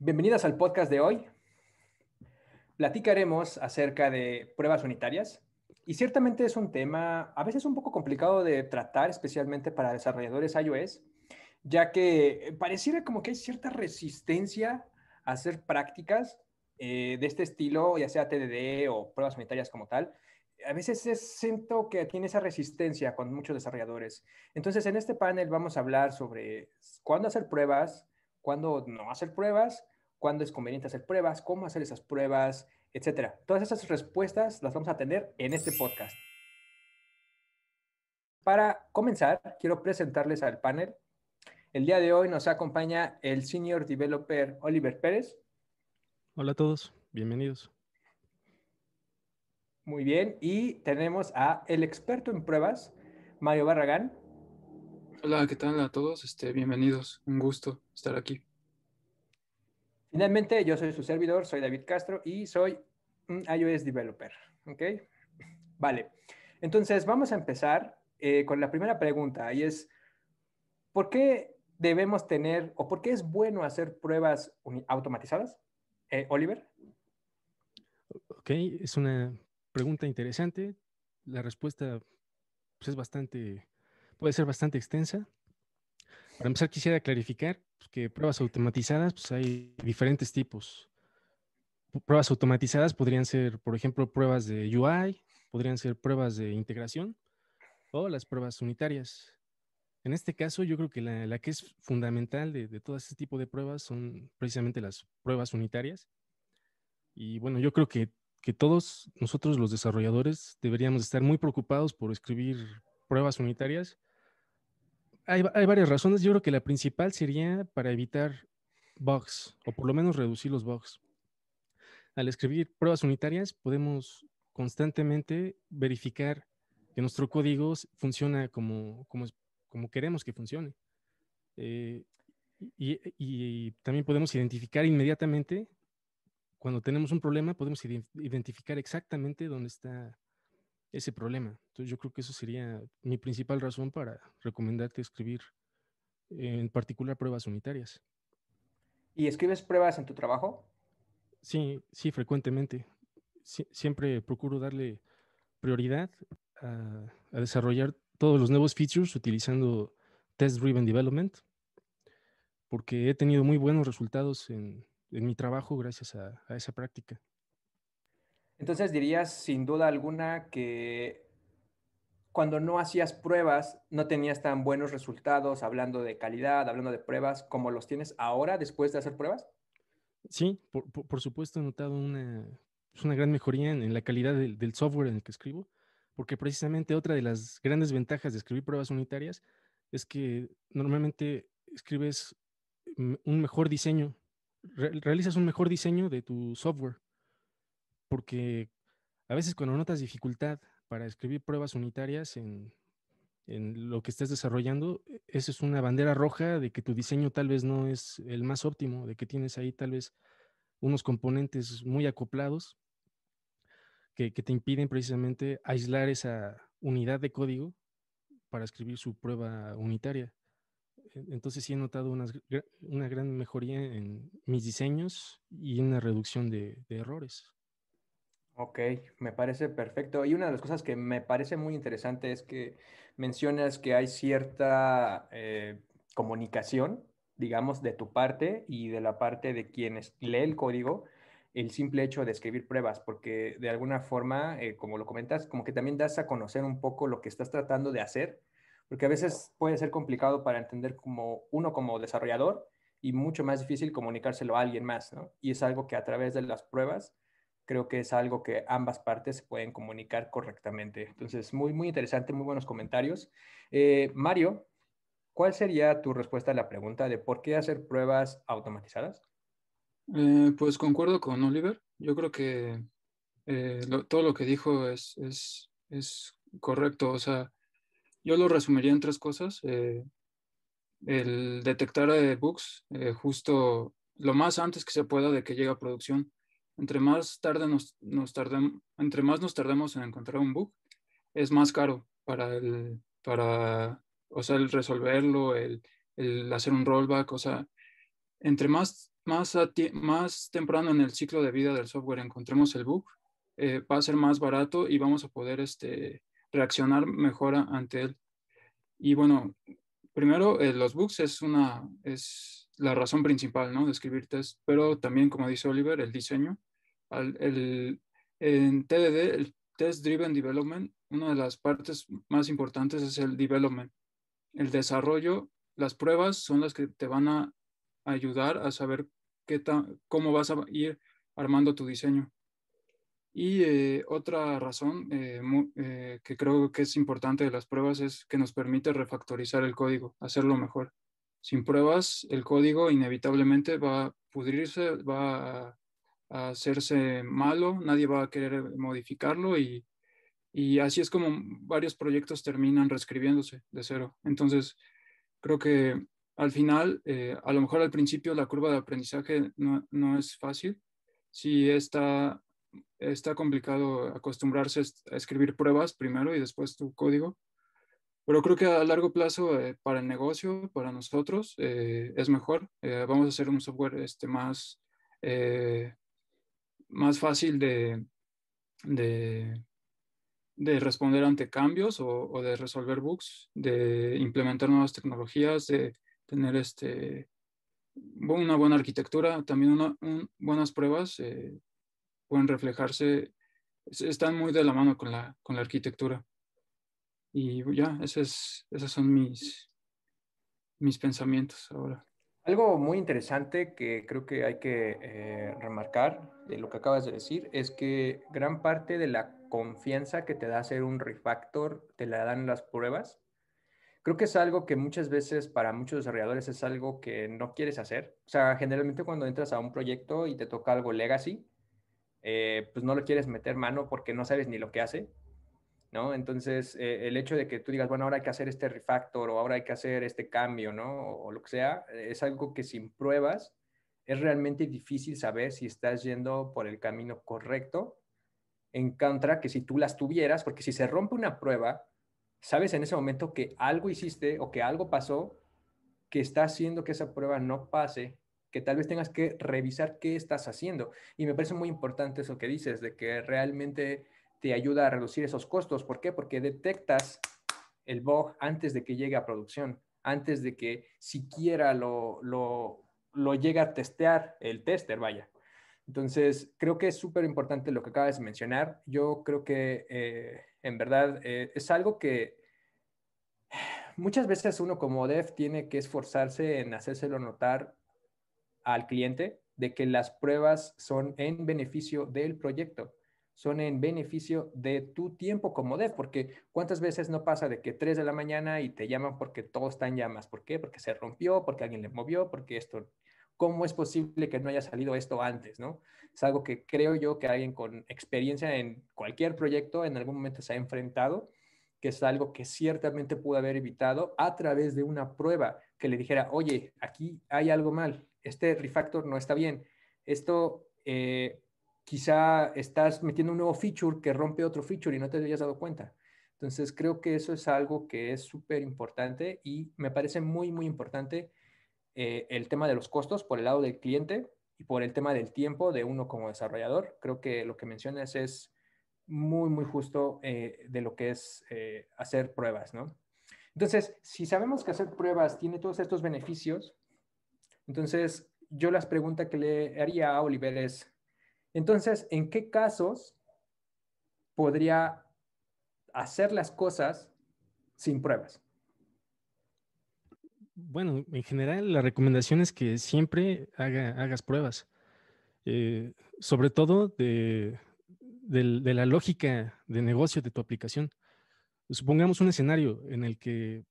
Bienvenidas al podcast de hoy. Platicaremos acerca de pruebas unitarias y ciertamente es un tema a veces un poco complicado de tratar, especialmente para desarrolladores iOS, ya que pareciera como que hay cierta resistencia a hacer prácticas de este estilo, ya sea TDD o pruebas unitarias como tal. A veces siento que tiene esa resistencia con muchos desarrolladores. Entonces, en este panel vamos a hablar sobre cuándo hacer pruebas, cuándo no hacer pruebas, cuándo es conveniente hacer pruebas, cómo hacer esas pruebas, etcétera. Todas esas respuestas las vamos a tener en este podcast. Para comenzar, quiero presentarles al panel. El día de hoy nos acompaña el Senior Developer Oliver Pérez. Hola a todos, bienvenidos. Muy bien. Y tenemos a el experto en pruebas, Mario Barragán. Hola, ¿qué tal a todos? Bienvenidos, un gusto estar aquí. Finalmente, yo soy su servidor, soy David Castro y soy un iOS Developer. ¿Ok? Vale. Entonces, vamos a empezar con la primera pregunta y es, ¿por qué debemos tener o por qué es bueno hacer pruebas automatizadas? Oliver. Ok, es una pregunta interesante. La respuesta pues, puede ser bastante extensa. Para empezar, quisiera clarificar pues, que pruebas automatizadas, pues hay diferentes tipos. Pruebas automatizadas podrían ser, por ejemplo, pruebas de UI, podrían ser pruebas de integración o las pruebas unitarias. En este caso, yo creo que la que es fundamental de todo este tipo de pruebas son precisamente las pruebas unitarias. Y bueno, yo creo que todos nosotros los desarrolladores deberíamos estar muy preocupados por escribir pruebas unitarias. Hay varias razones. Yo creo que la principal sería para evitar bugs, o por lo menos reducir los bugs. Al escribir pruebas unitarias, podemos constantemente verificar que nuestro código funciona como queremos que funcione. Eh, y también podemos identificar inmediatamente cuando tenemos un problema, podemos identificar exactamente dónde está ese problema. Entonces, yo creo que eso sería mi principal razón para recomendarte escribir en particular pruebas unitarias. ¿Y escribes pruebas en tu trabajo? Sí, sí, frecuentemente. Siempre procuro darle prioridad a desarrollar todos los nuevos features utilizando Test-Driven Development, porque he tenido muy buenos resultados en mi trabajo gracias a esa práctica. Entonces dirías sin duda alguna que cuando no hacías pruebas no tenías tan buenos resultados hablando de calidad, hablando de pruebas, como los tienes ahora después de hacer pruebas. Sí, por supuesto he notado una gran mejoría en la calidad del software en el que escribo, porque precisamente otra de las grandes ventajas de escribir pruebas unitarias es que normalmente escribes un mejor diseño, realizas un mejor diseño de tu software, porque a veces cuando notas dificultad para escribir pruebas unitarias en lo que estés desarrollando, esa es una bandera roja de que tu diseño tal vez no es el más óptimo, de que tienes ahí tal vez unos componentes muy acoplados que te impiden precisamente aislar esa unidad de código para escribir su prueba unitaria. Entonces sí he notado una gran mejoría en mis diseños y una reducción de errores. Ok, me parece perfecto. Y una de las cosas que me parece muy interesante es que mencionas que hay cierta comunicación, digamos, de tu parte y de la parte de quienes lee el código, el simple hecho de escribir pruebas, porque de alguna forma, como lo comentas, como que también das a conocer un poco lo que estás tratando de hacer, porque a veces puede ser complicado para entender como uno como desarrollador y mucho más difícil comunicárselo a alguien más, ¿no? Y es algo que a través de las pruebas creo que es algo que ambas partes se pueden comunicar correctamente. Entonces, muy, muy interesante, muy buenos comentarios. Mario, ¿cuál sería tu respuesta a la pregunta de por qué hacer pruebas automatizadas? Pues concuerdo con Oliver. Yo creo que todo lo que dijo es correcto. O sea, yo lo resumiría en tres cosas. El detectar bugs justo lo más antes que se pueda de que llegue a producción. Entre más tarde entre más nos tardemos en encontrar un bug, es más caro o sea, el resolverlo, el hacer un rollback, o sea, entre más temprano en el ciclo de vida del software encontremos el bug, va a ser más barato y vamos a poder reaccionar mejor ante él. Y bueno, primero, los bugs es la razón principal, ¿no? De escribir test, pero también, como dice Oliver, el diseño. En TDD, el Test Driven Development, una de las partes más importantes es el development. El desarrollo, las pruebas son las que te van a ayudar a saber cómo vas a ir armando tu diseño. Y otra razón que creo que es importante de las pruebas es que nos permite refactorizar el código, hacerlo mejor. Sin pruebas, el código inevitablemente va a pudrirse, va a hacerse malo, nadie va a querer modificarlo y así es como varios proyectos terminan reescribiéndose de cero. Entonces, creo que al final, a lo mejor al principio la curva de aprendizaje no es fácil. Sí está complicado acostumbrarse a escribir pruebas primero y después tu código, pero creo que a largo plazo para el negocio, para nosotros, es mejor. Vamos a hacer un software eh, más fácil de, de responder ante cambios o de resolver bugs, de implementar nuevas tecnologías, de tener una buena arquitectura, también buenas pruebas pueden reflejarse, están muy de la mano con la arquitectura. Y ya, esos son mis pensamientos ahora. Algo muy interesante que creo que hay que remarcar de lo que acabas de decir es que gran parte de la confianza que te da hacer un refactor te la dan las pruebas. Creo que es algo que muchas veces para muchos desarrolladores es algo que no quieres hacer. O sea, generalmente cuando entras a un proyecto y te toca algo legacy, pues no lo quieres meter mano porque no sabes ni lo que hace, ¿no? Entonces, el hecho de que tú digas, bueno, ahora hay que hacer este refactor o ahora hay que hacer este cambio, ¿no? O lo que sea, es algo que sin pruebas es realmente difícil saber si estás yendo por el camino correcto, en contra que si tú las tuvieras, porque si se rompe una prueba, sabes en ese momento que algo hiciste o que algo pasó que está haciendo que esa prueba no pase, que tal vez tengas que revisar qué estás haciendo. Y me parece muy importante eso que dices, de que realmente te ayuda a reducir esos costos. ¿Por qué? Porque detectas el bug antes de que llegue a producción, antes de que siquiera lo llegue a testear el tester, vaya. Entonces, creo que es súper importante lo que acabas de mencionar. Yo creo que en verdad es algo que muchas veces uno como dev tiene que esforzarse en hacérselo notar al cliente de que las pruebas son en beneficio del proyecto, son en beneficio de tu tiempo como dev, porque cuántas veces no pasa de que 3 de la mañana y te llaman porque todo está en llamas. ¿Por qué? Porque se rompió, porque alguien le movió, porque esto, ¿cómo es posible que no haya salido esto antes, no? Es algo que creo yo que alguien con experiencia en cualquier proyecto en algún momento se ha enfrentado, que es algo que ciertamente pudo haber evitado a través de una prueba que le dijera, oye, aquí hay algo mal, este refactor no está bien, esto quizá estás metiendo un nuevo feature que rompe otro feature y no te habías dado cuenta. Entonces creo que eso es algo que es súper importante y me parece muy, muy importante el tema de los costos por el lado del cliente y por el tema del tiempo de uno como desarrollador. Creo que lo que mencionas es muy, muy justo de lo que es hacer pruebas, ¿no? Entonces, si sabemos que hacer pruebas tiene todos estos beneficios, entonces yo las preguntas que le haría a Oliver es, entonces, ¿en qué casos podría hacer las cosas sin pruebas? Bueno, en general la recomendación es que siempre hagas pruebas, sobre todo de la lógica de negocio de tu aplicación. Supongamos un escenario en el que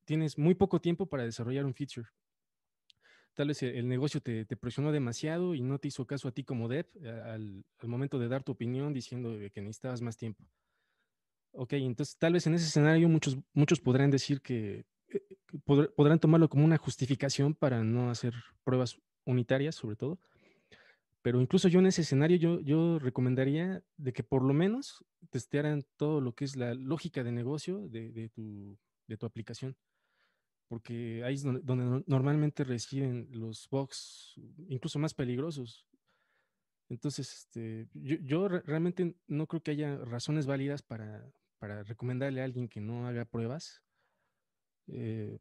tienes muy poco tiempo para desarrollar un feature. Tal vez el negocio te presionó demasiado y no te hizo caso a ti como dev al momento de dar tu opinión diciendo que necesitabas más tiempo. Ok, entonces tal vez en ese escenario muchos podrán decir que podrán tomarlo como una justificación para no hacer pruebas unitarias, sobre todo. Pero incluso yo en ese escenario, yo recomendaría de que por lo menos testearan todo lo que es la lógica de negocio de tu aplicación. porque ahí es donde normalmente residen los bugs, incluso más peligrosos. Entonces, yo realmente no creo que haya razones válidas para recomendarle a alguien que no haga pruebas. Eh,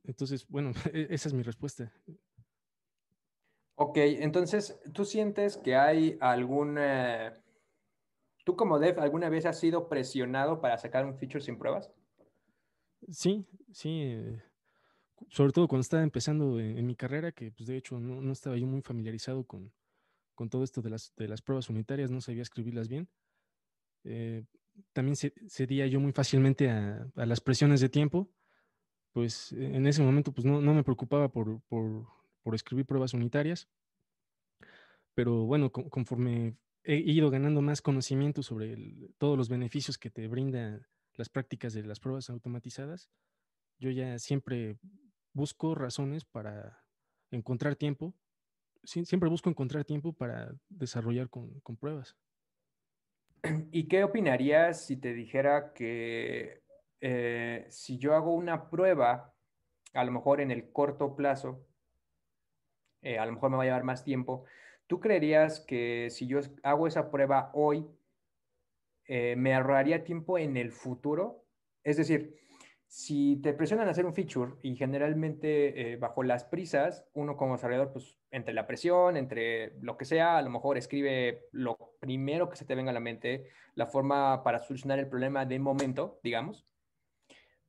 entonces, bueno, esa es mi respuesta. Ok, entonces, ¿tú sientes que hay algún... ¿tú como dev alguna vez has sido presionado para sacar un feature sin pruebas? Sí, sí, sobre todo cuando estaba empezando en mi carrera, que pues de hecho no estaba yo muy familiarizado con todo esto de las pruebas unitarias, no sabía escribirlas bien. eh, También cedía yo muy fácilmente a las presiones de tiempo, pues en ese momento pues no me preocupaba por escribir pruebas unitarias, pero bueno, conforme he ido ganando más conocimiento sobre todos los beneficios que te brindan las prácticas de las pruebas automatizadas, yo ya siempre busco razones para encontrar tiempo, siempre busco encontrar tiempo para desarrollar con pruebas. ¿Y qué opinarías si te dijera que si yo hago una prueba, a lo mejor en el corto plazo, a lo mejor me va a llevar más tiempo, ¿tú creerías que si yo hago esa prueba hoy, me ahorraría tiempo en el futuro? Es decir, si te presionan a hacer un feature y generalmente bajo las prisas, uno como desarrollador, pues entre la presión, entre lo que sea, a lo mejor escribe lo primero que se te venga a la mente, la forma para solucionar el problema de momento, digamos.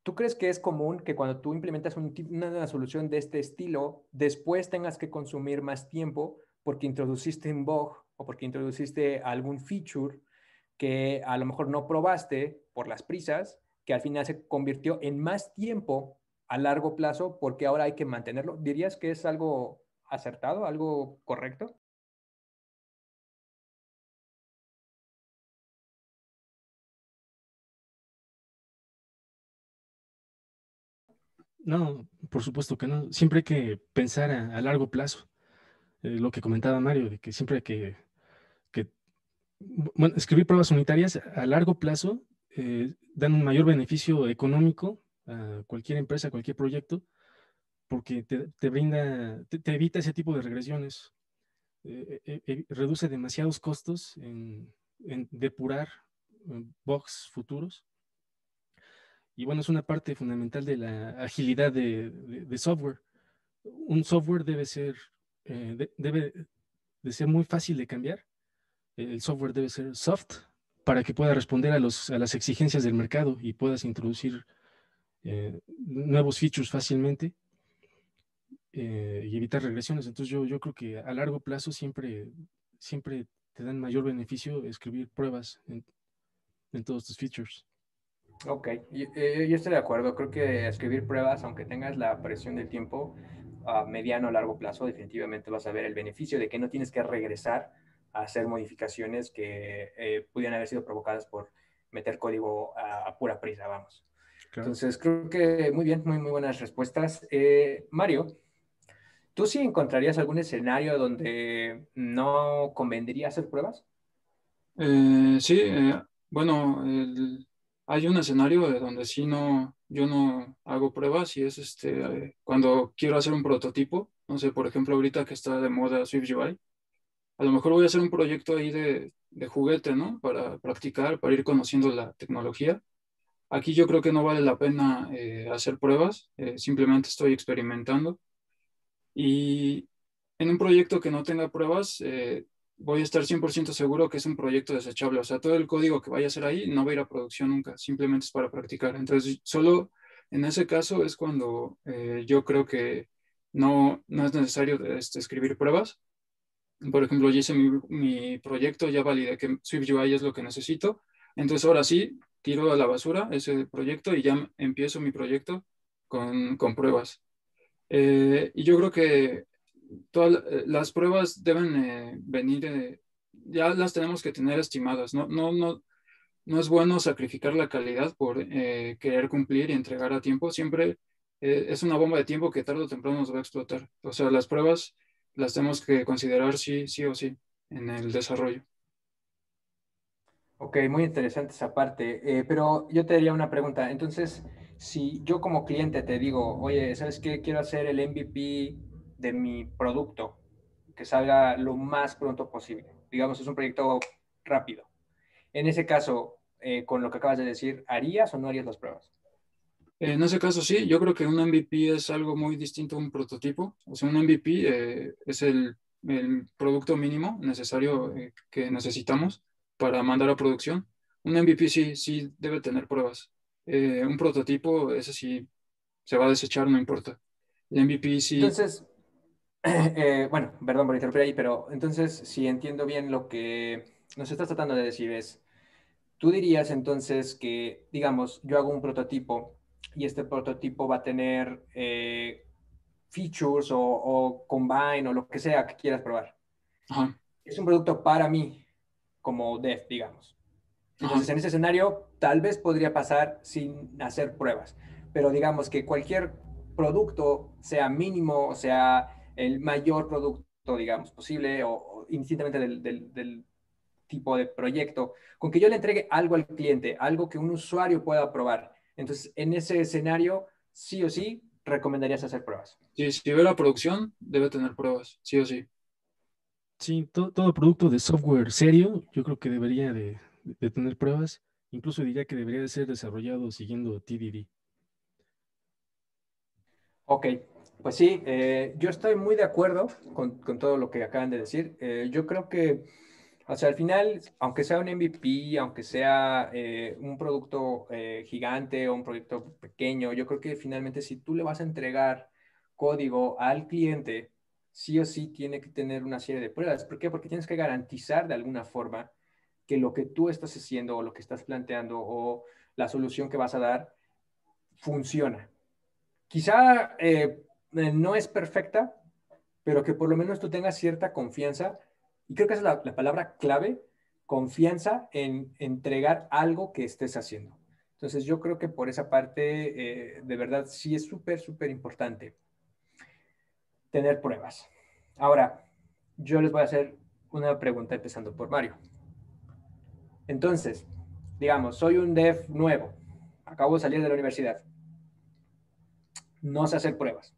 ¿Tú crees que es común que cuando tú implementas una solución de este estilo, después tengas que consumir más tiempo porque introduciste un bug o porque introduciste algún feature que a lo mejor no probaste por las prisas, que al final se convirtió en más tiempo a largo plazo porque ahora hay que mantenerlo? ¿Dirías que es algo acertado, algo correcto? No, por supuesto que no. Siempre hay que pensar a largo plazo. Lo que comentaba Mario, de que siempre hay que bueno, escribir pruebas unitarias a largo plazo dan un mayor beneficio económico a cualquier empresa, a cualquier proyecto, porque te brinda, te evita ese tipo de regresiones. Reduce demasiados costos en depurar bugs futuros. Y bueno, es una parte fundamental de la agilidad de software. Un software debe ser, debe de ser muy fácil de cambiar. El software debe ser soft para que pueda responder a las exigencias del mercado y puedas introducir nuevos features fácilmente y evitar regresiones. Entonces yo creo que a largo plazo siempre te dan mayor beneficio escribir pruebas en todos tus features. Ok, yo estoy de acuerdo. Creo que escribir pruebas, aunque tengas la presión del tiempo a mediano o largo plazo, definitivamente vas a ver el beneficio de que no tienes que regresar a hacer modificaciones que pudieran haber sido provocadas por meter código a pura prisa, vamos. Claro. Entonces, creo que muy bien, muy buenas respuestas. Mario, ¿tú sí encontrarías algún escenario donde no convendría hacer pruebas? Sí, bueno, hay un escenario de donde sí no, yo no hago pruebas y es cuando quiero hacer un prototipo, no sé, por ejemplo, ahorita que está de moda SwiftUI, a lo mejor voy a hacer un proyecto ahí de juguete, ¿no? Para practicar, para ir conociendo la tecnología. Aquí yo creo que no vale la pena hacer pruebas, simplemente estoy experimentando. Y en un proyecto que no tenga pruebas, voy a estar 100% seguro que es un proyecto desechable. O sea, todo el código que vaya a hacer ahí no va a ir a producción nunca, simplemente es para practicar. Entonces, solo en ese caso es cuando yo creo que no es necesario escribir pruebas. Por ejemplo, yo hice mi proyecto, ya validé que SwiftUI es lo que necesito. Entonces, ahora sí, tiro a la basura ese proyecto y ya empiezo mi proyecto con pruebas. Y yo creo que todas las pruebas deben venir, ya las tenemos que tener estimadas. No es bueno sacrificar la calidad por querer cumplir y entregar a tiempo. Siempre es una bomba de tiempo que tarde o temprano nos va a explotar. O sea, las pruebas las tenemos que considerar sí o sí en el desarrollo. Ok, muy interesante esa parte. Pero yo te haría una pregunta. Entonces, si yo como cliente te digo, oye, ¿sabes qué? Quiero hacer el MVP de mi producto, que salga lo más pronto posible. Digamos, es un proyecto rápido. En ese caso, con lo que acabas de decir, ¿harías o no harías las pruebas? En ese caso sí, yo creo que un MVP es algo muy distinto a un prototipo. O sea, un MVP es el producto mínimo necesario que necesitamos para mandar a producción. Un MVP sí, sí debe tener pruebas. Un prototipo, ese sí se va a desechar, no importa. El MVP sí, Entonces, bueno, perdón por interrumpir ahí, pero entonces, si entiendo bien lo que nos estás tratando de decir es, tú dirías entonces que, digamos, yo hago un prototipo y este prototipo va a tener features o combine o lo que sea que quieras probar. ajá, Es un producto para mí, como dev, digamos. ajá. Entonces, en ese escenario, tal vez podría pasar sin hacer pruebas, pero digamos que cualquier producto, sea mínimo, o sea el mayor producto, digamos, posible, o indistintamente del tipo de proyecto, con que yo le entregue algo al cliente, algo que un usuario pueda probar. Entonces, en ese escenario, sí o sí, recomendarías hacer pruebas. Si ve la producción, debe tener pruebas, sí o sí. Sí, todo producto de software serio, yo creo que debería de tener pruebas. Incluso diría que debería de ser desarrollado siguiendo TDD. Ok, pues sí, yo estoy muy de acuerdo con todo lo que acaban de decir. Yo creo que, o sea, al final, aunque sea un MVP, aunque sea un producto gigante o un proyecto pequeño, yo creo que finalmente si tú le vas a entregar código al cliente, sí o sí tiene que tener una serie de pruebas. ¿Por qué? Porque tienes que garantizar de alguna forma que lo que tú estás haciendo o lo que estás planteando o la solución que vas a dar funciona. Quizá no es perfecta, pero que por lo menos tú tengas cierta confianza, y creo que esa es la palabra clave, confianza en entregar algo que estés haciendo. Entonces yo creo que por esa parte, de verdad, sí es súper, súper importante tener pruebas. Ahora, yo les voy a hacer una pregunta empezando por Mario. Entonces, digamos, soy un dev nuevo, acabo de salir de la universidad, no sé hacer pruebas.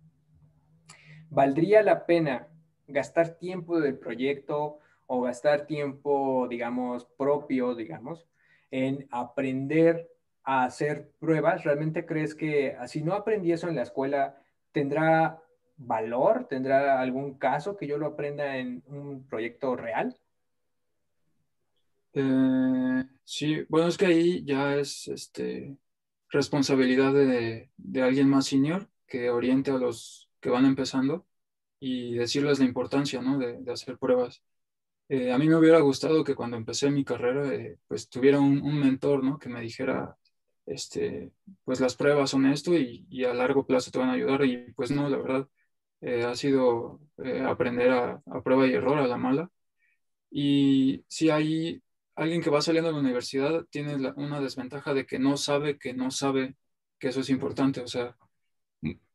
¿Valdría la pena gastar tiempo del proyecto o gastar tiempo, digamos, propio, digamos, en aprender a hacer pruebas? ¿Realmente crees que si no aprendí eso en la escuela, tendrá valor? ¿Tendrá algún caso que yo lo aprenda en un proyecto real? Sí, bueno, es que ahí ya es responsabilidad de alguien más senior que oriente a los que van empezando y decirles la importancia, ¿no? de hacer pruebas. A mí me hubiera gustado que cuando empecé mi carrera, pues tuviera un mentor, ¿no? Que me dijera, este, pues las pruebas son esto y a largo plazo te van a ayudar. Y pues no, la verdad, ha sido aprender a prueba y error, a la mala. Y si hay alguien que va saliendo de la universidad, tiene una desventaja de que no sabe que eso es importante. O sea,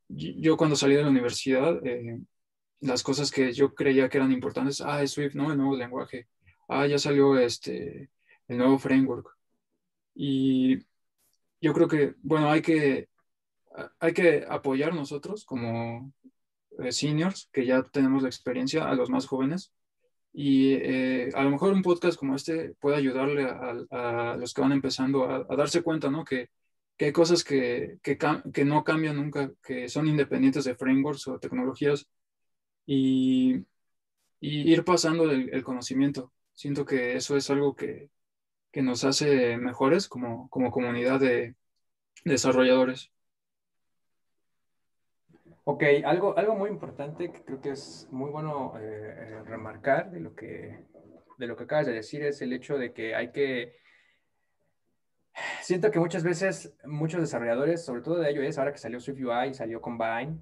yo cuando salí de la universidad, las cosas que yo creía que eran importantes, es Swift, ¿no? El nuevo lenguaje. Ya salió el nuevo framework. Y yo creo que, bueno, hay que apoyar nosotros como seniors, que ya tenemos la experiencia, a los más jóvenes. Y a lo mejor un podcast como este puede ayudarle a los que van empezando a darse cuenta, ¿no? Que hay cosas que no cambian nunca, que son independientes de frameworks o tecnologías y, y ir pasando el conocimiento. Siento que eso es algo que nos hace mejores como comunidad de desarrolladores. Ok, algo muy importante que creo que es muy bueno remarcar de lo que acabas de decir es el hecho de que hay que. Siento que muchas veces muchos desarrolladores, sobre todo de iOS, ahora que salió SwiftUI, salió Combine,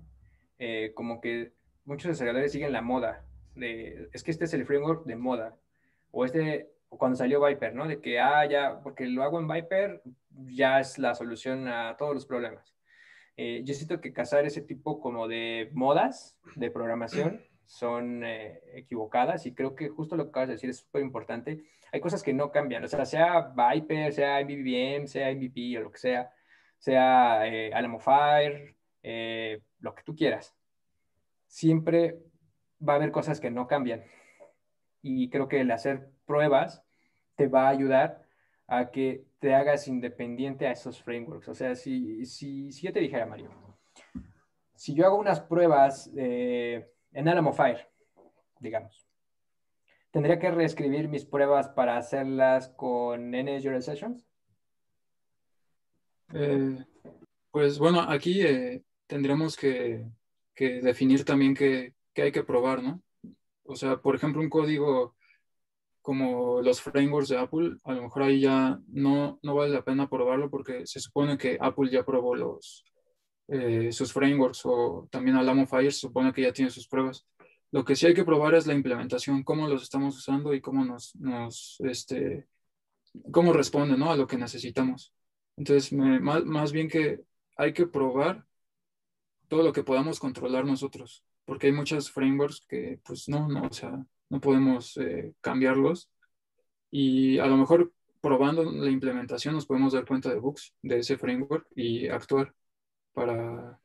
como que muchos desarrolladores siguen la moda. Es que este es el framework de moda. O cuando salió Viper, ¿no? De que, ya, porque lo hago en Viper, ya es la solución a todos los problemas. Yo siento que cazar ese tipo como de modas de programación son equivocadas y creo que justo lo que acabas de decir es súper importante. Hay cosas que no cambian, o sea Viper, sea MVVM, sea MVP o lo que sea, sea Alamo Fire, lo que tú quieras. Siempre va a haber cosas que no cambian. Y creo que el hacer pruebas te va a ayudar a que te hagas independiente a esos frameworks. O sea, si yo te dijera, Mario, si yo hago unas pruebas en Alamo Fire, digamos, ¿tendría que reescribir mis pruebas para hacerlas con NSURL Sessions? Eh, pues bueno, aquí tendremos que definir también qué hay que probar, ¿no? O sea, por ejemplo, un código como los frameworks de Apple, a lo mejor ahí ya no vale la pena probarlo porque se supone que Apple ya probó sus frameworks, o también Alamo Fire se supone que ya tiene sus pruebas. Lo que sí hay que probar es la implementación, cómo los estamos usando y cómo cómo responde, ¿no? A lo que necesitamos. Entonces, más bien que hay que probar todo lo que podamos controlar nosotros, porque hay muchas frameworks que pues no, o sea, no podemos cambiarlos, y a lo mejor probando la implementación nos podemos dar cuenta de bugs de ese framework y actuar para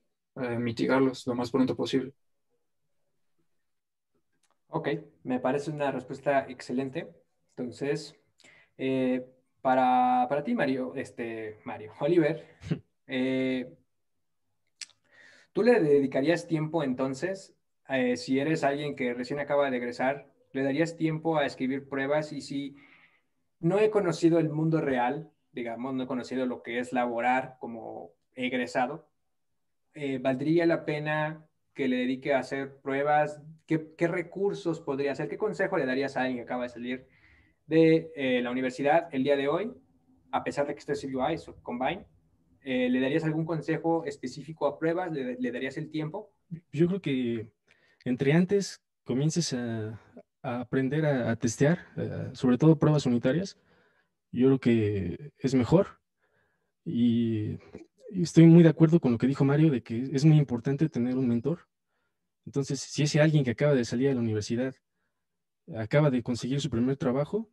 mitigarlos lo más pronto posible. Ok, me parece una respuesta excelente. Entonces, eh, para ti, Mario, Oliver, eh, ¿tú le dedicarías tiempo entonces, si eres alguien que recién acaba de egresar, le darías tiempo a escribir pruebas? Y si no he conocido el mundo real, digamos, no he conocido lo que es laborar como egresado, ¿valdría la pena que le dedique a hacer pruebas? ¿Qué recursos podría hacer? ¿Qué consejo le darías a alguien que acaba de salir de la universidad el día de hoy, a pesar de que esté CBI o Combine? ¿Le darías algún consejo específico a pruebas? ¿Le darías el tiempo? Yo creo que entre antes comiences a aprender a testear, sobre todo pruebas unitarias, yo creo que es mejor. Y, y estoy muy de acuerdo con lo que dijo Mario, de que es muy importante tener un mentor. Entonces, si ese alguien que acaba de salir de la universidad acaba de conseguir su primer trabajo,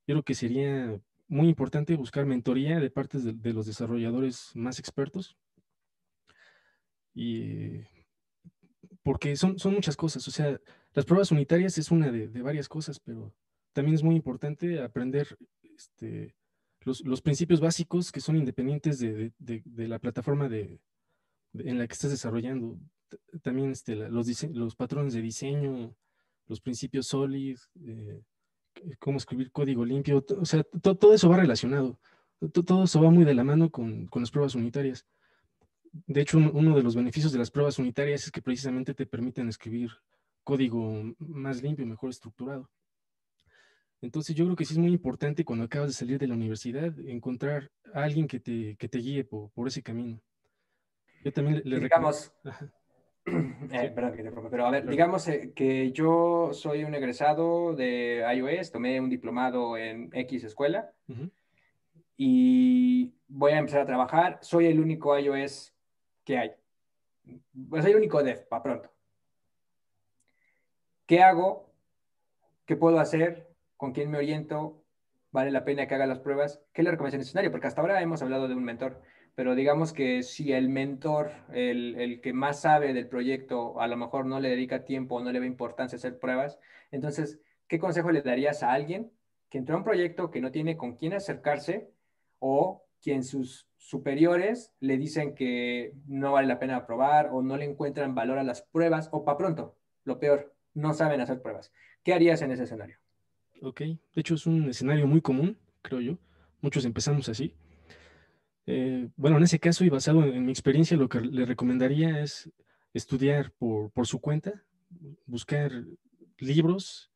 yo creo que sería muy importante buscar mentoría de parte de los desarrolladores más expertos. Y porque son muchas cosas, o sea, las pruebas unitarias es una de varias cosas, pero también es muy importante aprender los principios básicos que son independientes de la plataforma en la que estás desarrollando. También los patrones de diseño, los principios SOLID, cómo escribir código limpio, o sea, todo eso va relacionado. Todo eso va muy de la mano con las pruebas unitarias. De hecho, uno de los beneficios de las pruebas unitarias es que precisamente te permiten escribir código más limpio, mejor estructurado. Entonces, yo creo que sí es muy importante cuando acabas de salir de la universidad encontrar a alguien que te guíe por ese camino. Yo también le Y recomiendo. digamos, Sí, perdón que te interrumpa, pero a ver, claro. digamos que yo soy un egresado de iOS, tomé un diplomado en X escuela Ujú. y voy a empezar a trabajar. Soy el único iOS que hay. Pues soy el único dev, para pronto. ¿Qué hago? ¿Qué puedo hacer? ¿Con quién me oriento? ¿Vale la pena que haga las pruebas? ¿Qué le recomiendas en ese escenario? Porque hasta ahora hemos hablado de un mentor, pero digamos que si el mentor, el que más sabe del proyecto, a lo mejor no le dedica tiempo o no le ve importancia hacer pruebas, entonces, ¿qué consejo le darías a alguien que entró a un proyecto que no tiene con quién acercarse o quien sus superiores le dicen que no vale la pena probar o no le encuentran valor a las pruebas o para pronto, lo peor, no saben hacer pruebas? ¿Qué harías en ese escenario? Ok. De hecho, es un escenario muy común, creo yo. Muchos empezamos así. Bueno, en ese caso y basado en mi experiencia, lo que le recomendaría es estudiar por su cuenta, buscar libros.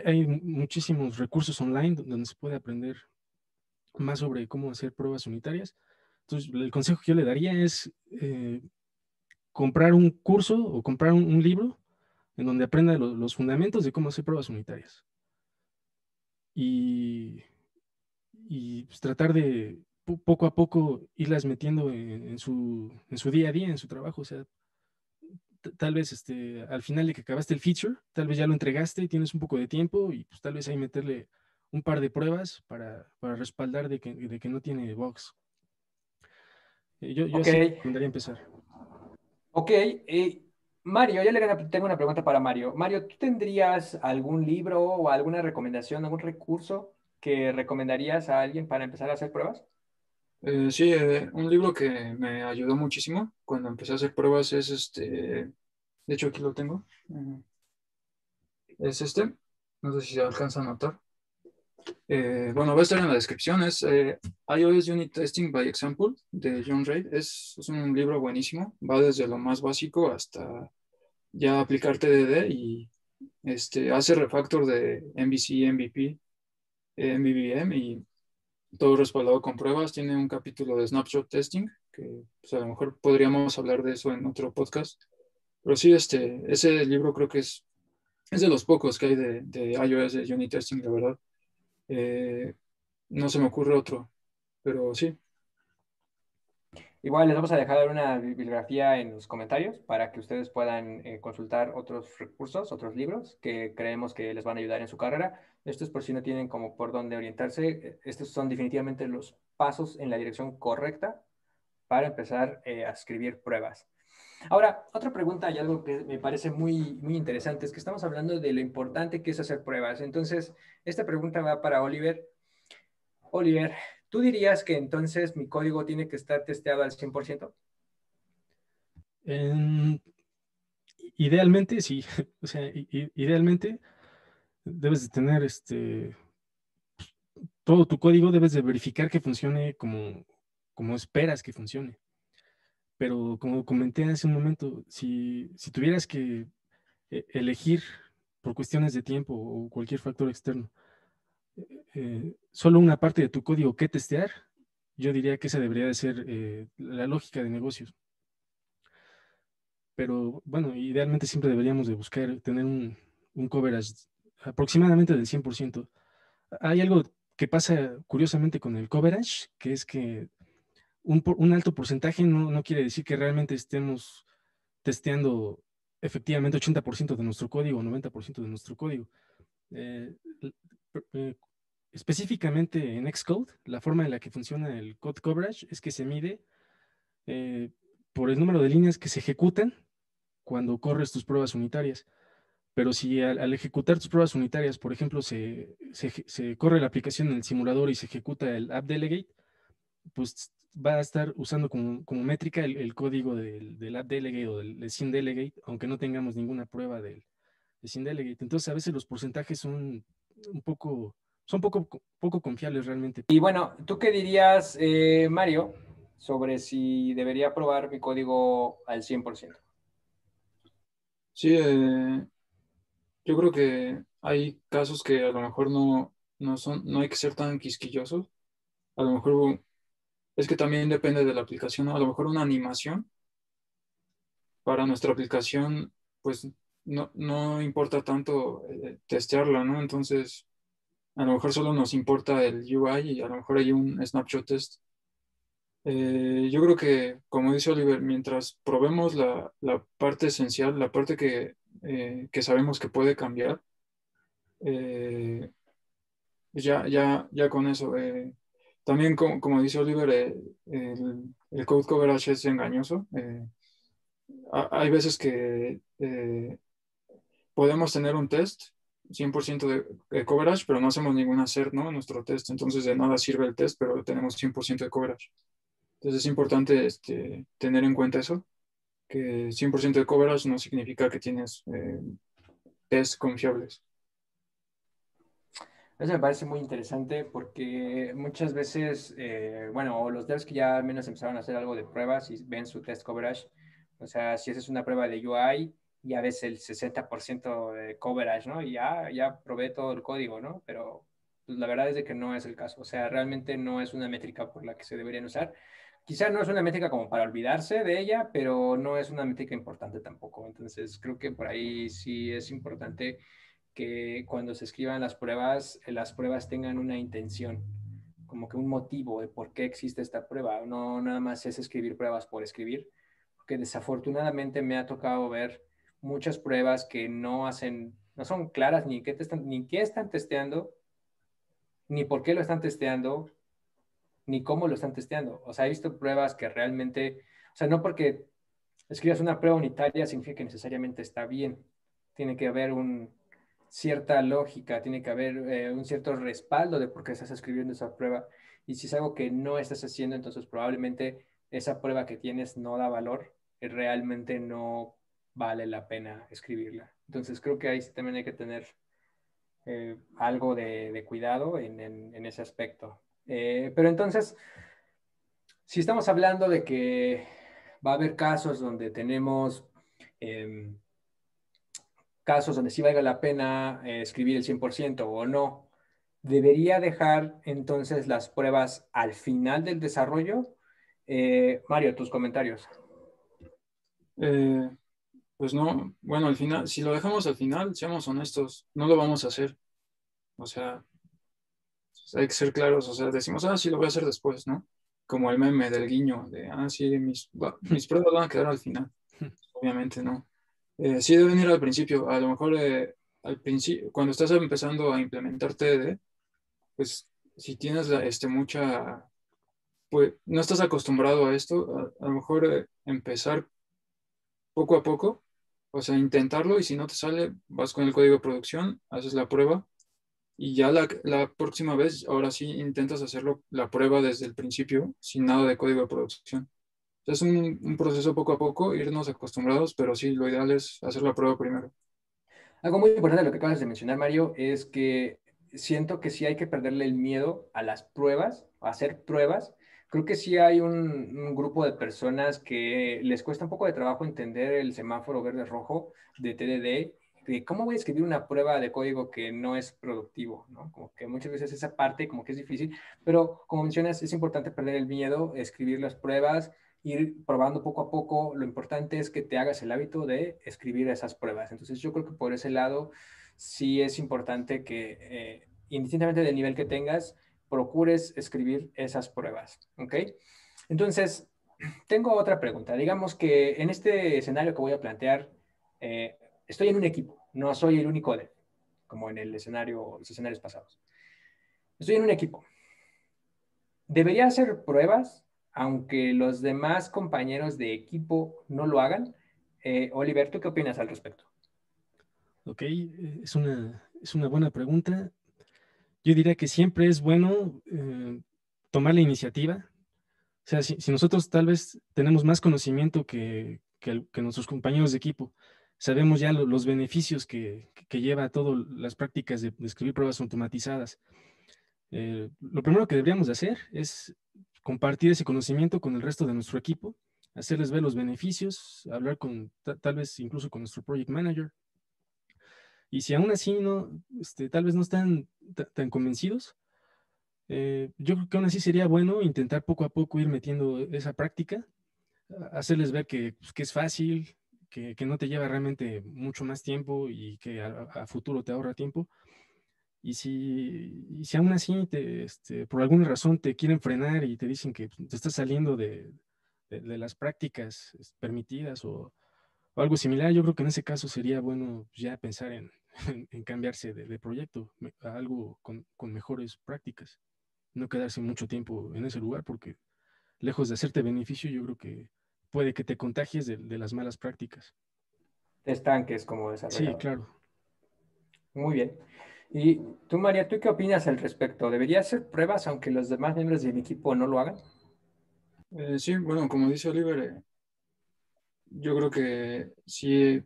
Hay muchísimos recursos online donde se puede aprender más sobre cómo hacer pruebas unitarias. Entonces, el consejo que yo le daría es comprar un curso o comprar un libro en donde aprenda los fundamentos de cómo hacer pruebas unitarias. Y, y pues, tratar de poco a poco irlas metiendo en su día a día, en su trabajo. O sea, tal vez al final de que acabaste el feature, tal vez ya lo entregaste y tienes un poco de tiempo y pues tal vez ahí meterle un par de pruebas para respaldar de que no tiene bugs. Yo Ok, así recomendaría empezar. ok. Mario, tengo una pregunta para Mario. Mario, ¿tú tendrías algún libro o alguna recomendación, algún recurso que recomendarías a alguien para empezar a hacer pruebas? Sí, un libro que me ayudó muchísimo cuando empecé a hacer pruebas es de hecho aquí lo tengo, es no sé si se alcanza a notar. Bueno, va a estar en la descripción, es iOS Unit Testing by Example de John Reid. Es un libro buenísimo, va desde lo más básico hasta ya aplicar TDD y hace refactor de MVC, MVP, MVVM y todo respaldado con pruebas. Tiene un capítulo de snapshot testing, que pues, a lo mejor podríamos hablar de eso en otro podcast. Pero sí, ese libro creo que es de los pocos que hay de iOS, de unit testing, la verdad. Eh, no se me ocurre otro, pero sí. Igual les vamos a dejar una bibliografía en los comentarios para que ustedes puedan consultar otros recursos, otros libros que creemos que les van a ayudar en su carrera. Esto es por si no tienen como por dónde orientarse. Estos son definitivamente los pasos en la dirección correcta para empezar a escribir pruebas. Ahora, otra pregunta y algo que me parece muy interesante es que estamos hablando de lo importante que es hacer pruebas. Entonces, esta pregunta va para Oliver. Oliver, ¿tú dirías que entonces mi código tiene que estar testeado al 100%? En- Idealmente, sí. O sea, idealmente debes de tener todo tu código, debes de verificar que funcione como esperas que funcione. Pero como comenté hace un momento, si tuvieras que elegir por cuestiones de tiempo o cualquier factor externo, solo una parte de tu código que testear, yo diría que esa debería de ser la lógica de negocios. Pero bueno, idealmente siempre deberíamos de buscar tener un coverage aproximadamente del 100%. Hay algo que pasa curiosamente con el coverage, que es que un alto porcentaje no quiere decir que realmente estemos testeando efectivamente 80% de nuestro código o 90% de nuestro código. Eh, l- eh, Específicamente en Xcode, la forma en la que funciona el code coverage es que se mide eh, por el número de líneas que se ejecutan cuando corres tus pruebas unitarias. Pero si al ejecutar tus pruebas unitarias, por ejemplo, se corre la aplicación en el simulador y se ejecuta el app delegate, pues va a estar usando como métrica el código del app delegate o del scene delegate, aunque no tengamos ninguna prueba del scene delegate. Entonces, a veces los porcentajes son un poco, poco confiables realmente. Y bueno, ¿tú qué dirías, Mario, sobre si debería probar mi código al 100%? Sí, yo creo que hay casos que a lo mejor no hay que ser tan quisquillosos. A lo mejor es que también depende de la aplicación, ¿no? A lo mejor una animación para nuestra aplicación, pues no importa tanto testearla, ¿no? Entonces, a lo mejor solo nos importa el UI y a lo mejor hay un snapshot test. Yo creo que, como dice Oliver, mientras probemos la parte esencial, la parte que sabemos que puede cambiar, eh, ya con eso. También, como dice Oliver, el code coverage es engañoso. Hay veces que podemos tener un test 100% de coverage, pero no hacemos ningún assert, ¿no? En nuestro test. Entonces, de nada sirve el test, pero tenemos 100% de coverage. Entonces, es importante tener en cuenta eso, que 100% de coverage no significa que tienes tests confiables. Eso me parece muy interesante porque muchas veces, bueno, o los devs que ya al menos empezaron a hacer algo de pruebas y ven su test coverage, o sea, si haces una prueba de UI, ya ves el 60% de coverage, ¿no? Y ya probé todo el código, ¿no? Pero pues, la verdad es de que no es el caso, o sea, realmente no es una métrica por la que se deberían usar. Quizá no es una métrica como para olvidarse de ella, pero no es una métrica importante tampoco. Entonces, creo que por ahí sí es importante que cuando se escriban las pruebas tengan una intención, como que un motivo de por qué existe esta prueba. No nada más es escribir pruebas por escribir, porque desafortunadamente me ha tocado ver muchas pruebas que no son claras ni qué están testeando, ni por qué lo están testeando, ni cómo lo están testeando. O sea, he visto pruebas que realmente, o sea, no porque escribas una prueba unitaria significa que necesariamente está bien. Tiene que haber cierta lógica, tiene que haber un cierto respaldo de por qué estás escribiendo esa prueba. Y si es algo que no estás haciendo, entonces probablemente esa prueba que tienes no da valor y realmente no vale la pena escribirla. Entonces creo que ahí sí también hay que tener algo de cuidado en ese aspecto. Pero entonces, si estamos hablando de que va a haber casos donde tenemos em, casos donde sí valga la pena escribir el 100% o no, ¿debería dejar entonces las pruebas al final del desarrollo? Mario, tus comentarios. Eh, pues no, bueno, al final, si lo dejamos al final, seamos honestos, no lo vamos a hacer. O sea, hay que ser claros, o sea, decimos, sí, lo voy a hacer después, ¿no? Como el meme del guiño, de, sí, mis pruebas van a quedar al final. Obviamente no. Sí deben ir al principio, a lo mejor al principio, cuando estás empezando a implementar TDD, pues si tienes mucha, pues no estás acostumbrado a esto, a lo mejor empezar poco a poco, o sea, intentarlo y si no te sale, vas con el código de producción, haces la prueba y ya la próxima vez, ahora sí intentas hacerlo la prueba desde el principio, sin nada de código de producción. Es un proceso poco a poco, irnos acostumbrados, pero sí, lo ideal es hacer la prueba primero. Algo muy importante de lo que acabas de mencionar, Mario, es que siento que sí hay que perderle el miedo a las pruebas, a hacer pruebas. Creo que sí hay un grupo de personas que les cuesta un poco de trabajo entender el semáforo verde-rojo de TDD, de cómo voy a escribir una prueba de código que no es productivo, ¿no? Como que muchas veces esa parte como que es difícil, pero como mencionas, es importante perder el miedo, escribir las pruebas, ir probando poco a poco. Lo importante es que te hagas el hábito de escribir esas pruebas. Entonces yo creo que por ese lado sí es importante que, indistintamente del nivel que tengas, procures escribir esas pruebas. ¿Ok? Entonces, tengo otra pregunta. Digamos que en este escenario que voy a plantear, estoy en un equipo, no soy el único de, como en los escenarios pasados. Estoy en un equipo. ¿Debería hacer pruebas aunque los demás compañeros de equipo no lo hagan? Oliver, ¿tú qué opinas al respecto? Ok, es una buena pregunta. Yo diría que siempre es bueno tomar la iniciativa. O sea, si nosotros tal vez tenemos más conocimiento que nuestros compañeros de equipo, sabemos ya los beneficios que lleva todas las prácticas de escribir pruebas automatizadas. Lo primero que deberíamos de hacer es compartir ese conocimiento con el resto de nuestro equipo, hacerles ver los beneficios, hablar tal vez incluso con nuestro project manager. Y si aún así no, tal vez no están tan convencidos, yo creo que aún así sería bueno intentar poco a poco ir metiendo esa práctica, hacerles ver pues, que es fácil, que no te lleva realmente mucho más tiempo y que a futuro te ahorra tiempo. Y si aún así por alguna razón te quieren frenar y te dicen que te estás saliendo de las prácticas permitidas o algo similar, yo creo que en ese caso sería bueno ya pensar en cambiarse de proyecto a algo con mejores prácticas. No quedarse mucho tiempo en ese lugar porque lejos de hacerte beneficio, yo creo que puede que te contagies de las malas prácticas. Te estanques como Sí, desarrollador. claro. Muy bien. Y tú, María, ¿tú qué opinas al respecto? ¿Debería hacer pruebas aunque los demás miembros de mi equipo no lo hagan? Sí, bueno, como dice Oliver, yo creo que sí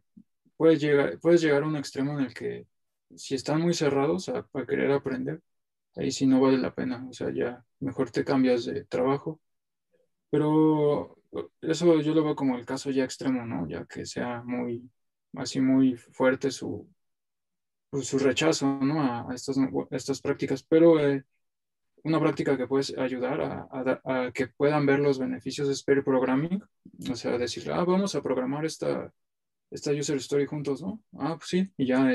puedes llegar a un extremo en el que si están muy cerrados a querer aprender, ahí sí no vale la pena, o sea, ya mejor te cambias de trabajo. Pero eso yo lo veo como el caso ya extremo, ¿no? Ya que sea así muy fuerte pues, su rechazo, ¿no? A estas prácticas. Pero una práctica que puede ayudar a que puedan ver los beneficios es pair programming, o sea, decir, vamos a programar esta user story juntos, ¿no? Pues sí, y ya,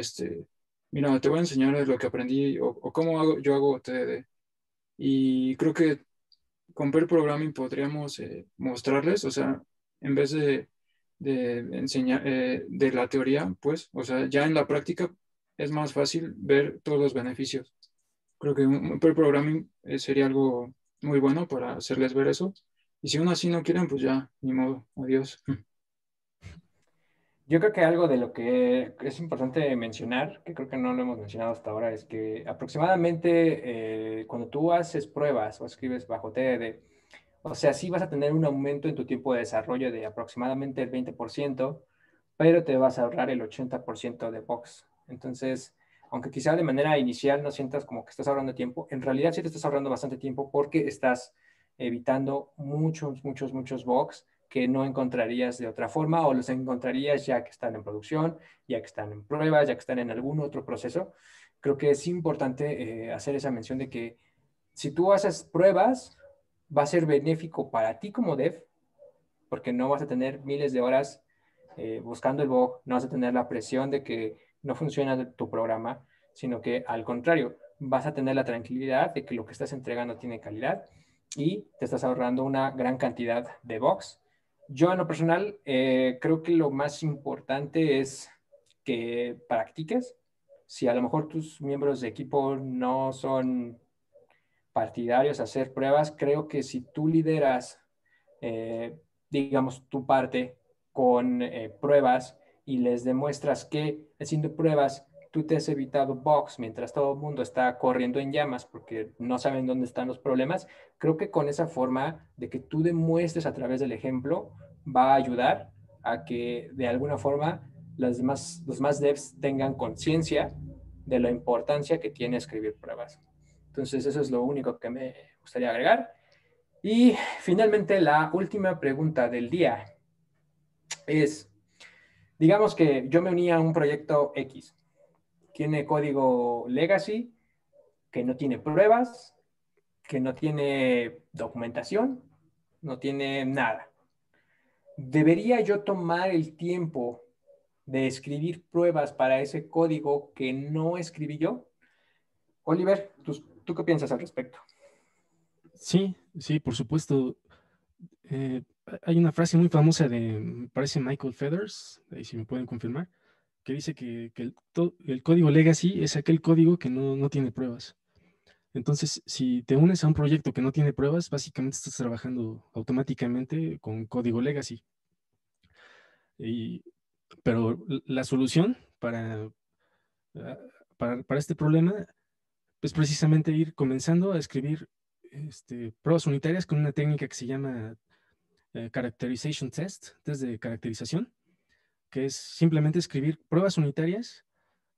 mira, te voy a enseñar lo que aprendí o cómo yo hago TDD. Y creo que con pair programming podríamos mostrarles, o sea, en vez de enseñar de la teoría, pues, o sea, ya en la práctica es más fácil ver todos los beneficios. Creo que un pair programming sería algo muy bueno para hacerles ver eso. Y si aún así no quieren, pues ya, ni modo, adiós. Yo creo que algo de lo que es importante mencionar, que creo que no lo hemos mencionado hasta ahora, es que aproximadamente cuando tú haces pruebas o escribes bajo TDD, o sea, sí vas a tener un aumento en tu tiempo de desarrollo de aproximadamente el 20%, pero te vas a ahorrar el 80% de box. Entonces, aunque quizá de manera inicial no sientas como que estás ahorrando tiempo, en realidad sí te estás ahorrando bastante tiempo porque estás evitando muchos bugs que no encontrarías de otra forma o los encontrarías ya que están en producción, ya que están en pruebas, ya que están en algún otro proceso. Creo que es importante hacer esa mención de que si tú haces pruebas, va a ser benéfico para ti como dev, porque no vas a tener miles de horas buscando el bug, no vas a tener la presión de que no funciona tu programa, sino que al contrario, vas a tener la tranquilidad de que lo que estás entregando tiene calidad y te estás ahorrando una gran cantidad de bugs. Yo en lo personal creo que lo más importante es que practiques. Si a lo mejor tus miembros de equipo no son partidarios a hacer pruebas, creo que si tú lideras, digamos, tu parte con pruebas y les demuestras que haciendo pruebas tú te has evitado bugs mientras todo el mundo está corriendo en llamas porque no saben dónde están los problemas, creo que con esa forma de que tú demuestres a través del ejemplo va a ayudar a que de alguna forma los más devs tengan conciencia de la importancia que tiene escribir pruebas. Entonces, eso es lo único que me gustaría agregar. Y finalmente, la última pregunta del día es, digamos que yo me uní a un proyecto X, tiene código legacy, que no tiene pruebas, que no tiene documentación, no tiene nada. ¿Debería yo tomar el tiempo de escribir pruebas para ese código que no escribí yo? Oliver, ¿tú qué piensas al respecto? Sí, sí, por supuesto. Hay una frase muy famosa de, me parece Michael Feathers, ahí si me pueden confirmar, que dice que el código legacy es aquel código que no tiene pruebas. Entonces, si te unes a un proyecto que no tiene pruebas, básicamente estás trabajando automáticamente con código legacy. Y, pero la solución ah, para este problema es precisamente ir comenzando a escribir pruebas unitarias con una técnica que se llama Characterization test de caracterización, que es simplemente escribir pruebas unitarias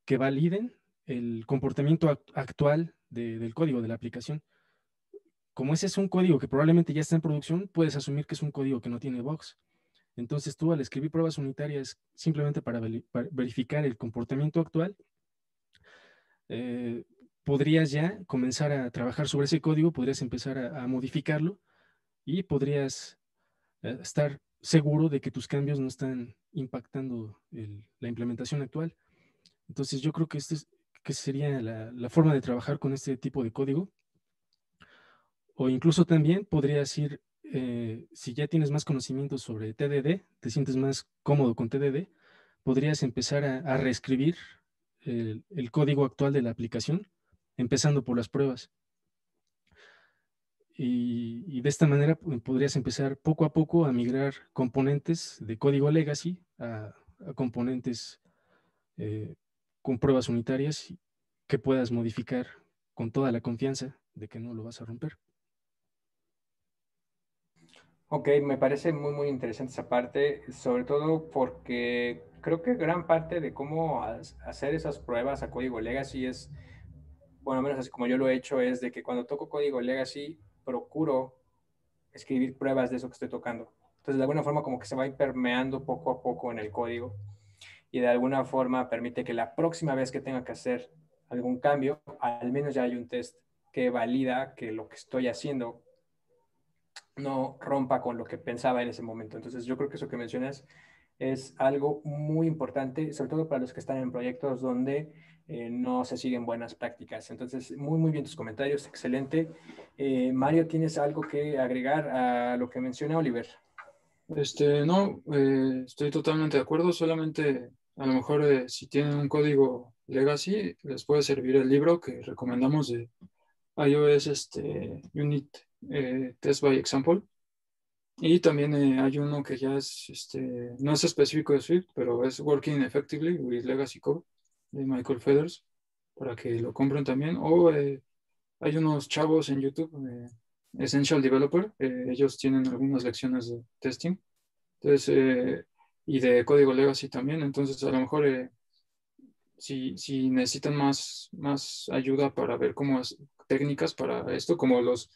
que validen el comportamiento actual del código de la aplicación. Como ese es un código que probablemente ya está en producción, puedes asumir que es un código que no tiene bugs. Entonces tú al escribir pruebas unitarias simplemente para verificar el comportamiento actual, eh, podrías ya comenzar a trabajar sobre ese código, podrías empezar a modificarlo y podrías estar seguro de que tus cambios no están impactando la implementación actual. Entonces yo creo que que sería la forma de trabajar con este tipo de código. O incluso también podrías ir, si ya tienes más conocimientos sobre TDD, te sientes más cómodo con TDD, podrías empezar a reescribir el código actual de la aplicación, empezando por las pruebas. Y de esta manera podrías empezar poco a poco a migrar componentes de código legacy a componentes eh, con pruebas unitarias que puedas modificar con toda la confianza de que no lo vas a romper. Ok, me parece muy interesante esa parte, sobre todo porque creo que gran parte de cómo hacer esas pruebas a código legacy es, bueno, al menos así como yo lo he hecho, es de que cuando toco código legacy procuro escribir pruebas de eso que estoy tocando. Entonces, de alguna forma como que se va permeando poco a poco en el código y de alguna forma permite que la próxima vez que tenga que hacer algún cambio, al menos ya hay un test que valida que lo que estoy haciendo no rompa con lo que pensaba en ese momento. Entonces, yo creo que eso que mencionas es algo muy importante, sobre todo para los que están en proyectos donde no se siguen buenas prácticas. Entonces, muy bien tus comentarios, excelente. Mario, ¿tienes algo que agregar a lo que menciona Oliver? No, estoy totalmente de acuerdo, solamente a lo mejor si tienen un código legacy, les puede servir el libro que recomendamos de iOS Unit Test by Example. Y también hay uno que ya es, no es específico de Swift, pero es Working Effectively with Legacy Code de Michael Feathers, para que lo compren también. O hay unos chavos en YouTube, Essential Developer, ellos tienen algunas lecciones de testing. Entonces, y de código legacy también. Entonces, a lo mejor si necesitan más ayuda para ver cómo técnicas para esto, como los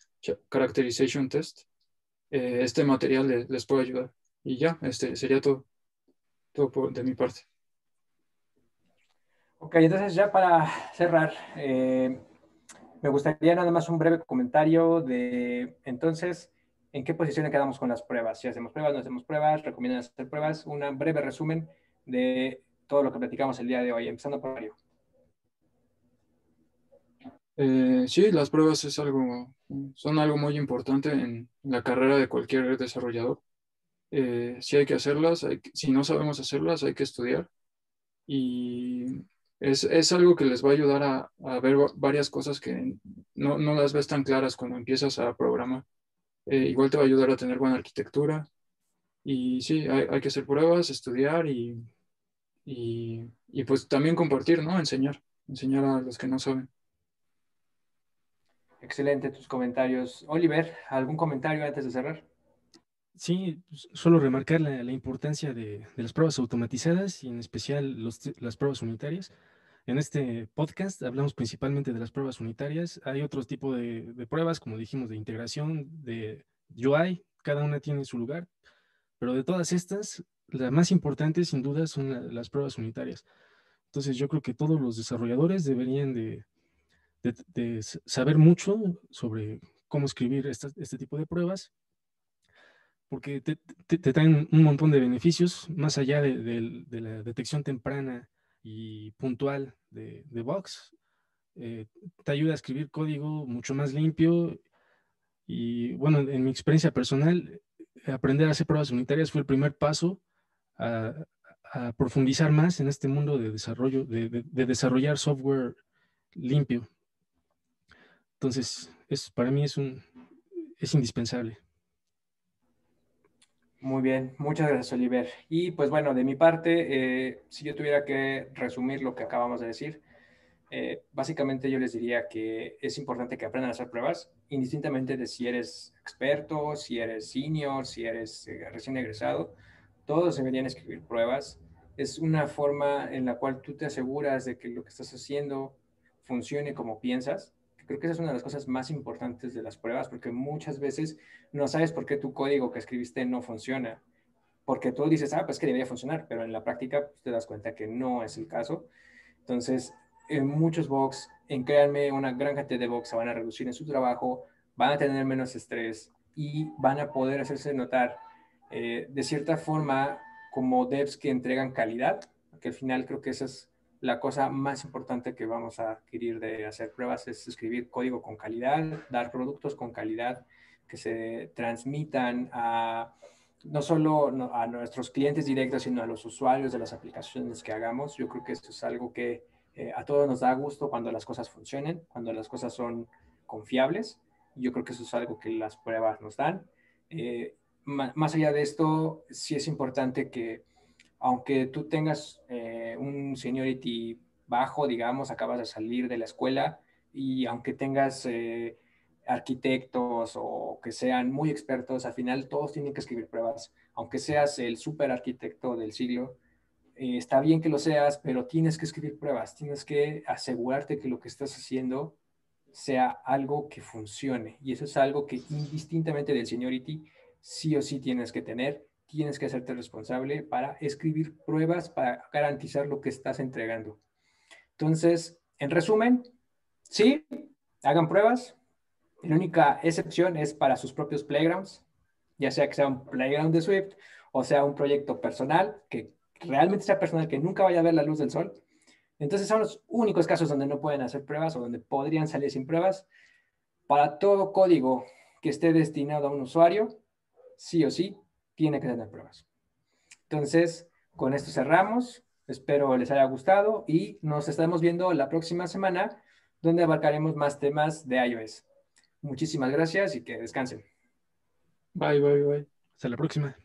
characterization test, este material les puede ayudar. Y ya, sería todo de mi parte. Ok, entonces ya para cerrar, me gustaría nada más un breve comentario de, entonces, ¿en qué posición quedamos con las pruebas? Si hacemos pruebas, no hacemos pruebas, recomiendan hacer pruebas, un breve resumen de todo lo que platicamos el día de hoy, empezando por Mario. Sí, las pruebas son algo muy importante en la carrera de cualquier desarrollador. Sí hay que hacerlas, si no sabemos hacerlas, hay que estudiar. Y es algo que les va a ayudar a ver varias cosas que no las ves tan claras cuando empiezas a programar. Igual te va a ayudar a tener buena arquitectura. Y sí, hay que hacer pruebas, estudiar y pues también compartir, ¿no? Enseñar a los que no saben. Excelente tus comentarios. Oliver, ¿algún comentario antes de cerrar? Sí, solo remarcar la importancia de las pruebas automatizadas y en especial las pruebas unitarias. En este podcast hablamos principalmente de las pruebas unitarias. Hay otros tipos de pruebas, como dijimos, de integración, de UI, cada una tiene su lugar, pero de todas estas, la más importante sin duda son las pruebas unitarias. Entonces yo creo que todos los desarrolladores deberían de saber mucho sobre cómo escribir este tipo de pruebas, porque te traen un montón de beneficios, más allá de la detección temprana y puntual de bugs. eh, Te ayuda a escribir código mucho más limpio y bueno, en mi experiencia personal, aprender a hacer pruebas unitarias fue el primer paso a, a profundizar más en este mundo de desarrollo, de desarrollar software limpio. Entonces, para mí es indispensable. Muy bien, muchas gracias, Oliver. Y pues bueno, de mi parte, si yo tuviera que resumir lo que acabamos de decir, básicamente yo les diría que es importante que aprendan a hacer pruebas, indistintamente de si eres experto, si eres senior, si eres recién egresado, todos deberían escribir pruebas. Es una forma en la cual tú te aseguras de que lo que estás haciendo funcione como piensas. Creo que esa es una de las cosas más importantes de las pruebas, porque muchas veces no sabes por qué tu código que escribiste no funciona, porque tú dices, pues que debería funcionar, pero en la práctica pues, te das cuenta que no es el caso. Entonces, en muchos box, créanme, una gran cantidad de box se van a reducir en su trabajo, van a tener menos estrés y van a poder hacerse notar de cierta forma como devs que entregan calidad, que al final creo que esa es la cosa más importante que vamos a adquirir de hacer pruebas, es escribir código con calidad, dar productos con calidad que se transmitan a no solo a nuestros clientes directos, sino a los usuarios de las aplicaciones que hagamos. Yo creo que esto es algo que a todos nos da gusto cuando las cosas funcionen, cuando las cosas son confiables. Yo creo que eso es algo que las pruebas nos dan. Más allá de esto, sí es importante que, aunque tú tengas un seniority bajo, digamos, acabas de salir de la escuela, y aunque tengas arquitectos o que sean muy expertos, al final todos tienen que escribir pruebas. Aunque seas el super arquitecto del siglo, está bien que lo seas, pero tienes que escribir pruebas, tienes que asegurarte que lo que estás haciendo sea algo que funcione. Y eso es algo que indistintamente del seniority, sí o sí tienes que tener, tienes que hacerte responsable para escribir pruebas para garantizar lo que estás entregando. Entonces, en resumen, sí, hagan pruebas. La única excepción es para sus propios playgrounds, ya sea que sea un playground de Swift o sea un proyecto personal, que realmente sea personal, que nunca vaya a ver la luz del sol. Entonces son los únicos casos donde no pueden hacer pruebas o donde podrían salir sin pruebas. Para todo código que esté destinado a un usuario, sí o sí, tiene que tener pruebas. Entonces, con esto cerramos. Espero les haya gustado y nos estaremos viendo la próxima semana donde abarcaremos más temas de iOS. Muchísimas gracias y que descansen. Bye, bye, bye. Hasta la próxima.